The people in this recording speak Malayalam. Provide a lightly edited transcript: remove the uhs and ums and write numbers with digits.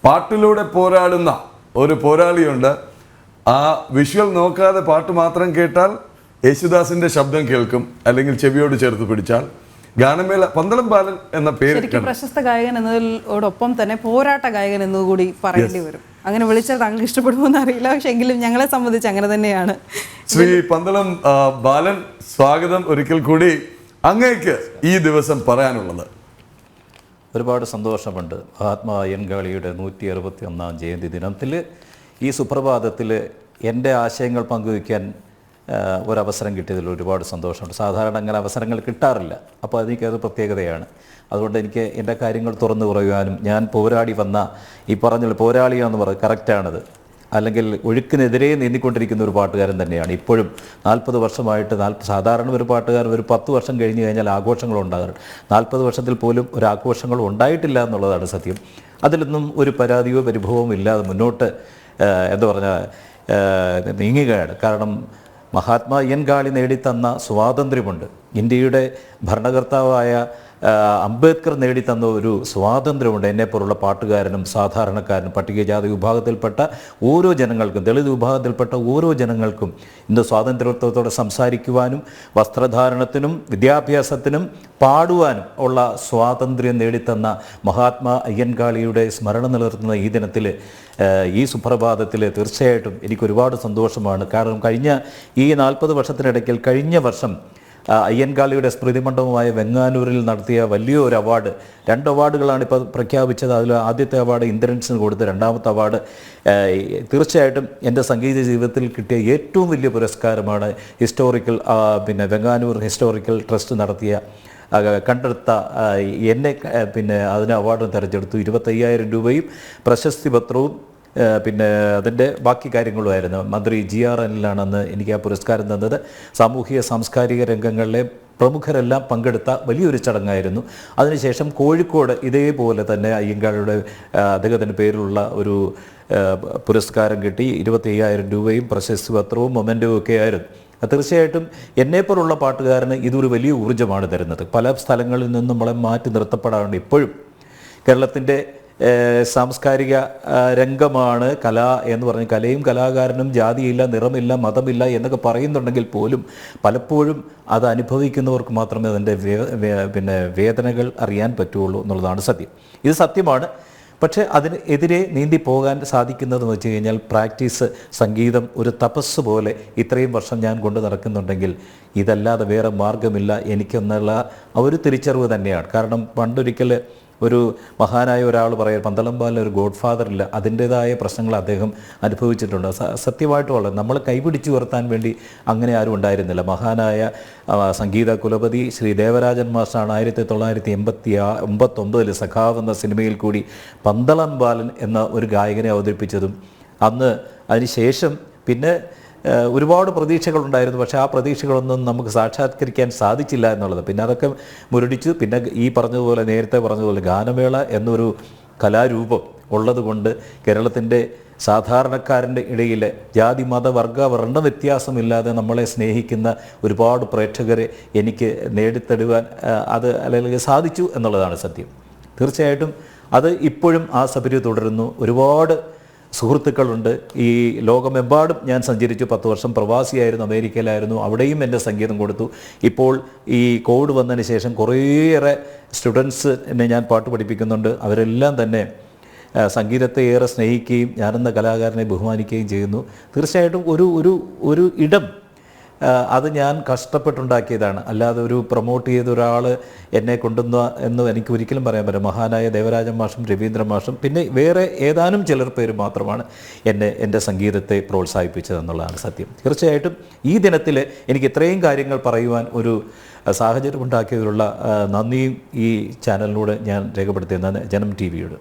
പാട്ടിലൂടെ പോരാടുന്ന ഒരു പോരാളിയുണ്ട്. ആ വിഷ്വൽ നോക്കാതെ പാട്ട് മാത്രം കേട്ടാൽ യേശുദാസിന്റെ ശബ്ദം കേൾക്കും, അല്ലെങ്കിൽ ചെവിയോട് ചേർത്ത് പിടിച്ചാൽ. ഗാനമേള പന്തളം ബാലൻ എന്ന പേര് പ്രശസ്ത ഗായകൻ എന്നതിനോടൊപ്പം തന്നെ പോരാട്ട ഗായകൻ എന്നുകൂടി പറയേണ്ടി വരും. അങ്ങനെ വിളിച്ചാൽ താങ്കൾ ഇഷ്ടപ്പെടുമോന്ന് അറിയില്ല, പക്ഷെ എങ്കിലും ഞങ്ങളെ സംബന്ധിച്ച് അങ്ങനെ തന്നെയാണ്. ശ്രീ പന്തളം ബാലൻ, സ്വാഗതം ഒരിക്കൽ കൂടി. അങ്ങേക്ക് ഈ ദിവസം പറയാനുള്ളത്? ഒരുപാട് സന്തോഷമുണ്ട്. മഹാത്മാ അയ്യൻകാളിയുടെ 161-ാം ജയന്തി ദിനത്തിൽ ഈ സുപ്രഭാതത്തിൽ എൻ്റെ ആശയങ്ങൾ പങ്കുവയ്ക്കാൻ ഒരവസരം കിട്ടിയതിൽ ഒരുപാട് സന്തോഷമുണ്ട്. സാധാരണ അങ്ങനെ അവസരങ്ങൾ കിട്ടാറില്ല, അപ്പോൾ എനിക്കത് പ്രത്യേകതയാണ്. അതുകൊണ്ട് എനിക്ക് എൻ്റെ കാര്യങ്ങൾ തുറന്നു പറയുവാനും, ഞാൻ പോരാടി വന്ന ഈ പറഞ്ഞ പോരാളിയാണെന്ന് പറയും, കറക്റ്റാണത്. അല്ലെങ്കിൽ ഒഴുക്കിനെതിരെ നീന്തിക്കൊണ്ടിരിക്കുന്ന ഒരു പാട്ടുകാരൻ തന്നെയാണ് ഇപ്പോഴും. 40 വർഷമായിട്ട് സാധാരണ ഒരു പാട്ടുകാരൻ ഒരു 10 വർഷം കഴിഞ്ഞ് കഴിഞ്ഞാൽ ആഘോഷങ്ങളുണ്ടാകാറുണ്ട്. 40 വർഷത്തിൽ പോലും ഒരു ആഘോഷങ്ങളും ഉണ്ടായിട്ടില്ല എന്നുള്ളതാണ് സത്യം. അതിലൊന്നും ഒരു പരാതിയോ പരിഭവവും ഇല്ലാതെ മുന്നോട്ട് എന്താ പറഞ്ഞാൽ നീങ്ങുകയാണ്. കാരണം മഹാത്മാ അയ്യൻകാളി നേടിത്തന്ന സ്വാതന്ത്ര്യമുണ്ട്. ഇന്ത്യയുടെ ഭരണകർത്താവായ അംബേദ്കർ നേടിത്തന്ന ഒരു സ്വാതന്ത്ര്യമുണ്ട്. എന്നെപ്പോലുള്ള പാട്ടുകാരനും സാധാരണക്കാരനും പട്ടികജാതി വിഭാഗത്തിൽപ്പെട്ട ഓരോ ജനങ്ങൾക്കും, ദളിത് വിഭാഗത്തിൽപ്പെട്ട ഓരോ ജനങ്ങൾക്കും ഇന്ന് സ്വാതന്ത്ര്യത്തോടെ സംസാരിക്കുവാനും വസ്ത്രധാരണത്തിനും വിദ്യാഭ്യാസത്തിനും പാടുവാനും ഉള്ള സ്വാതന്ത്ര്യം നേടിത്തന്ന മഹാത്മാ അയ്യൻകാളിയുടെ സ്മരണ നിലനിർത്തുന്ന ഈ ദിനത്തിൽ, ഈ സുപ്രഭാതത്തിൽ തീർച്ചയായിട്ടും എനിക്കൊരുപാട് സന്തോഷമാണ്. കാരണം കഴിഞ്ഞ ഈ 40 വർഷത്തിനിടയ്ക്കിൽ കഴിഞ്ഞ വർഷം അയ്യൻകാളിയുടെ സ്മൃതിമണ്ഡപമായ വെങ്ങാനൂരിൽ നടത്തിയ വലിയൊരു അവാർഡ്, 2 അവാർഡുകളാണ് ഇപ്പോൾ പ്രഖ്യാപിച്ചത്. അതിൽ ആദ്യത്തെ അവാർഡ് ഇന്ദ്രൻസിന് കൊടുത്ത്, രണ്ടാമത്തെ അവാർഡ് തീർച്ചയായിട്ടും എൻ്റെ സംഗീത ജീവിതത്തിൽ കിട്ടിയ ഏറ്റവും വലിയ പുരസ്കാരമാണ് ഹിസ്റ്റോറിക്കൽ വെങ്ങാനൂർ ഹിസ്റ്റോറിക്കൽ ട്രസ്റ്റ് നടത്തിയ കണ്ടെടുത്ത എന്നെ അതിന് അവാർഡ് തിരഞ്ഞെടുത്തു. 25,000 രൂപയും പ്രശസ്തി പത്രവും അതിൻ്റെ ബാക്കി കാര്യങ്ങളുമായിരുന്നു. മന്ത്രി GR അനിലാണ് അന്ന് എനിക്ക് ആ പുരസ്കാരം തന്നത്. സാമൂഹിക സാംസ്കാരിക രംഗങ്ങളിലെ പ്രമുഖരെല്ലാം പങ്കെടുത്ത വലിയൊരു ചടങ്ങായിരുന്നു. അതിനുശേഷം കോഴിക്കോട് ഇതേപോലെ തന്നെ അയ്യങ്കാളിയുടെ അദ്ദേഹത്തിൻ്റെ പേരിലുള്ള ഒരു പുരസ്കാരം കിട്ടി. 25,000 രൂപയും പ്രശസ്തി പത്രവും മൊമെൻറ്റും ഒക്കെ ആയിരുന്നു. തീർച്ചയായിട്ടും എന്നെപ്പോലുള്ള പാട്ടുകാരന് ഇതൊരു വലിയ ഊർജ്ജമാണ് തരുന്നത്. പല സ്ഥലങ്ങളിൽ നിന്നും നമ്മളെ മാറ്റി നിർത്തപ്പെടാറുണ്ട്. ഇപ്പോഴും കേരളത്തിൻ്റെ സാംസ്കാരിക രംഗമാണ് കല എന്ന് പറഞ്ഞ്, കലയും കലാകാരനും ജാതിയില്ല, നിറമില്ല, മതമില്ല എന്നൊക്കെ പറയുന്നുണ്ടെങ്കിൽ പോലും പലപ്പോഴും അത് അനുഭവിക്കുന്നവർക്ക് മാത്രമേ അതിൻ്റെ വേദനകൾ അറിയാൻ പറ്റുള്ളൂ എന്നുള്ളതാണ് സത്യം. ഇത് സത്യമാണ്. പക്ഷേ അതിന് എതിരെ നീന്തി പോകാൻ സാധിക്കുന്നതെന്ന് വെച്ച് കഴിഞ്ഞാൽ പ്രാക്ടീസ്, സംഗീതം ഒരു തപസ് പോലെ ഇത്രയും വർഷം ഞാൻ കൊണ്ട് നടക്കുന്നുണ്ടെങ്കിൽ ഇതല്ലാതെ വേറെ മാർഗമില്ല എനിക്കെന്നുള്ള ഒരു തിരിച്ചറിവ് തന്നെയാണ്. കാരണം പണ്ടൊരിക്കൽ ഒരു മഹാനായ ഒരാൾ പറയാം, പന്തളം ബാലൻ ഒരു ഗോഡ് ഫാദർ ഇല്ല, അതിൻ്റേതായ പ്രശ്നങ്ങൾ അദ്ദേഹം അനുഭവിച്ചിട്ടുണ്ട്. സത്യമായിട്ടുള്ള നമ്മൾ കൈപിടിച്ചു ഉയർത്താൻ വേണ്ടി അങ്ങനെ ആരും ഉണ്ടായിരുന്നില്ല. മഹാനായ സംഗീത കുലപതി ശ്രീ ദേവരാജൻ മാഷാണ് 1989 സഖാവ് എന്ന സിനിമയിൽ കൂടി പന്തളം ബാലൻ എന്ന ഒരു ഗായകനെ അവതരിപ്പിച്ചതും. അന്ന് അതിനുശേഷം പിന്നെ ഒരുപാട് പ്രതീക്ഷകളുണ്ടായിരുന്നു. പക്ഷേ ആ പ്രതീക്ഷകളൊന്നും നമുക്ക് സാക്ഷാത്കരിക്കാൻ സാധിച്ചില്ല എന്നുള്ളത്. പിന്നെ അതൊക്കെ മുരടിച്ചു. പിന്നെ ഈ പറഞ്ഞതുപോലെ, നേരത്തെ പറഞ്ഞതുപോലെ ഗാനമേള എന്നൊരു കലാരൂപം ഉള്ളതുകൊണ്ട് കേരളത്തിൻ്റെ സാധാരണക്കാരൻ്റെ ഇടയിൽ ജാതി മത വർഗ വർണ്ണ വ്യത്യാസമില്ലാതെ നമ്മളെ സ്നേഹിക്കുന്ന ഒരുപാട് പ്രേക്ഷകരെ എനിക്ക് നേടിത്തടുവാൻ അല്ലെങ്കിൽ സാധിച്ചു എന്നുള്ളതാണ് സത്യം. തീർച്ചയായിട്ടും അത് ഇപ്പോഴും ആ സബരി തുടരുന്നു. ഒരുപാട് സുഹൃത്തുക്കളുണ്ട്. ഈ ലോകമെമ്പാടും ഞാൻ സഞ്ചരിച്ചു. 10 വർഷം പ്രവാസിയായിരുന്നു, അമേരിക്കയിലായിരുന്നു. അവിടെയും എൻ്റെ സംഗീതം കൊടുത്തു. ഇപ്പോൾ ഈ കോവിഡ് വന്നതിന് ശേഷം കുറേയേറെ സ്റ്റുഡൻസിനെ ഞാൻ പാട്ട് പഠിപ്പിക്കുന്നുണ്ട്. അവരെല്ലാം തന്നെ സംഗീതത്തെ ഏറെ സ്നേഹിക്കുകയും ഞാനെന്ന കലാകാരനെ ബഹുമാനിക്കുകയും ചെയ്യുന്നു. തീർച്ചയായിട്ടും ഒരു ഇടം അത് ഞാൻ കഷ്ടപ്പെട്ടുണ്ടാക്കിയതാണ്. അല്ലാതെ ഒരു പ്രൊമോട്ട് ചെയ്ത ഒരാൾ എന്നെ കൊണ്ടുവന്ന എന്ന് എനിക്ക് ഒരിക്കലും പറയാൻ പറ്റില്ല. മഹാനായ ദേവരാജൻ മാഷും രവീന്ദ്രൻ മാഷും പിന്നെ വേറെ ഏതാനും ചിലർ പേര് മാത്രമാണ് എൻ്റെ സംഗീതത്തെ പ്രോത്സാഹിപ്പിച്ചതെന്നുള്ളതാണ് സത്യം. തീർച്ചയായിട്ടും ഈ ദിനത്തിൽ എനിക്ക് ഇത്രയും കാര്യങ്ങൾ പറയുവാൻ ഒരു സാഹചര്യം ഉണ്ടാക്കിയതിലുള്ള നന്ദിയും ഈ ചാനലിലൂടെ ഞാൻ രേഖപ്പെടുത്തുന്നതാണ് ജനം TV യോട്.